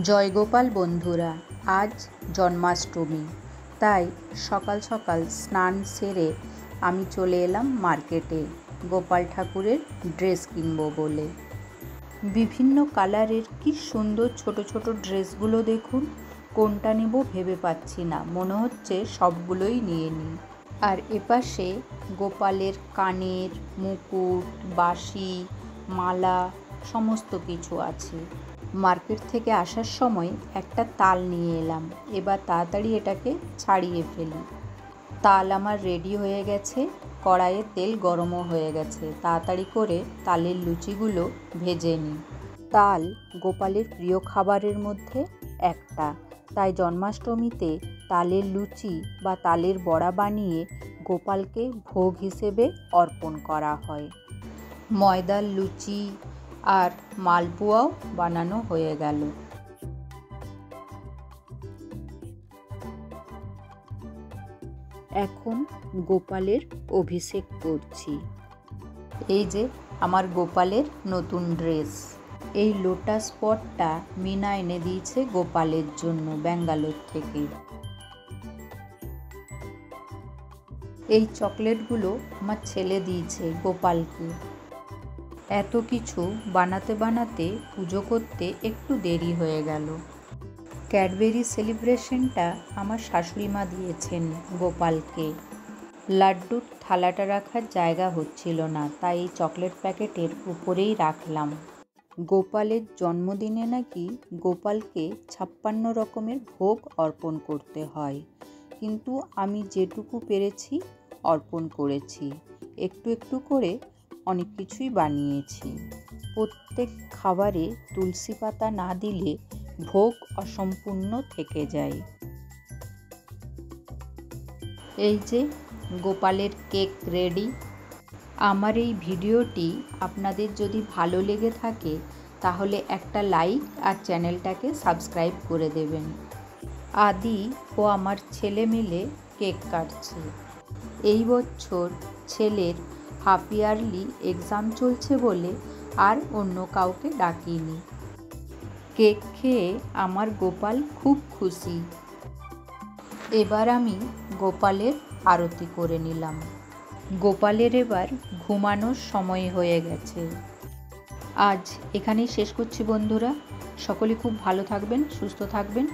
জয় গোপাল বন্ধুরা, আজ জন্মাষ্টমী, তাই সকাল সকাল স্নান সেরে আমি চলে এলাম মার্কেটে গোপাল ঠাকুরের ড্রেস কিনবো বলে। বিভিন্ন কালারের কি সুন্দর ছোট ছোট ড্রেসগুলো দেখুন। কোনটা নেব ভেবে পাচ্ছি না, মনে হচ্ছে সবগুলোই নিয়ে নিই। আর এপাশে গোপালের কানের মুকুট, বাঁশি, মালা সমস্ত কিছু আছে। মার্কেট থেকে আসার সময় একটা তাল নিয়ে এলাম, এবার তাড়াতাড়ি এটাকে ছাড়িয়ে ফেলি। তাল আমার রেডি হয়ে গেছে, কড়াইয়ে তেল গরমও হয়ে গেছে, তাড়াতাড়ি করে তালের লুচিগুলো ভেজে নিই। তাল গোপালের প্রিয় খাবারের মধ্যে একটা, তাই জন্মাষ্টমীতে তালের লুচি বা তালের বড়া বানিয়ে গোপালকে ভোগ হিসেবে অর্পণ করা হয়। ময়দার লুচি আর মালপোয়াও বানানো হয়ে গেল। এখন গোপালের অভিষেক করছি। এই যে আমার গোপালের নতুন ড্রেস। এই লোটাস পটটা মিনা এনে দিয়েছে গোপালের জন্য ব্যাঙ্গালোর থেকে। এই চকলেটগুলো আমার ছেলে দিয়েছে গোপালকে। এত কিছু বানাতে বানাতে পুজো করতে একটু দেরি হয়ে গেল। ক্যাডবেরি সেলিব্রেশনটা আমার শাশুড়ি মা দিয়েছেন গোপালকে। লাড্ডুর থালাটা রাখার জায়গা হচ্ছিল না, তাই এই চকলেট প্যাকেটের উপরেই রাখলাম। গোপালের জন্মদিনে নাকি গোপালকে 56 রকমের ভোগ অর্পণ করতে হয়, কিন্তু আমি যেটুকু পেরেছি অর্পণ করেছি। একটু একটু করে অনেক কিছুই বানিয়েছি। প্রত্যেক খাবারে তুলসী পাতা না দিলে ভোগ অসম্পূর্ণ থেকে যায়। এই যে গোপালের কেক রেডি। আমার এই ভিডিওটি আপনাদের যদি ভালো লেগে থাকে তাহলে একটা লাইক আর চ্যানেলটাকে সাবস্ক্রাইব করে দেবেন। আদি ও আমার ছেলে মিলে কেক কাটছে। এই বছর ছেলের হাফ ইয়ারলি এক্সাম চলছে বলে আর অন্য কাউকে ডাকিনি। কেক খেয়ে আমার গোপাল খুব খুশি। এবার আমি গোপালের আরতি করে নিলাম। গোপালের এবার ঘুমানোর সময় হয়ে গেছে। আজ এখানেই শেষ করছি বন্ধুরা। সকলে খুব ভালো থাকবেন, সুস্থ থাকবেন।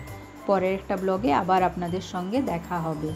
পরের একটা ব্লগে আবার আপনাদের সঙ্গে দেখা হবে।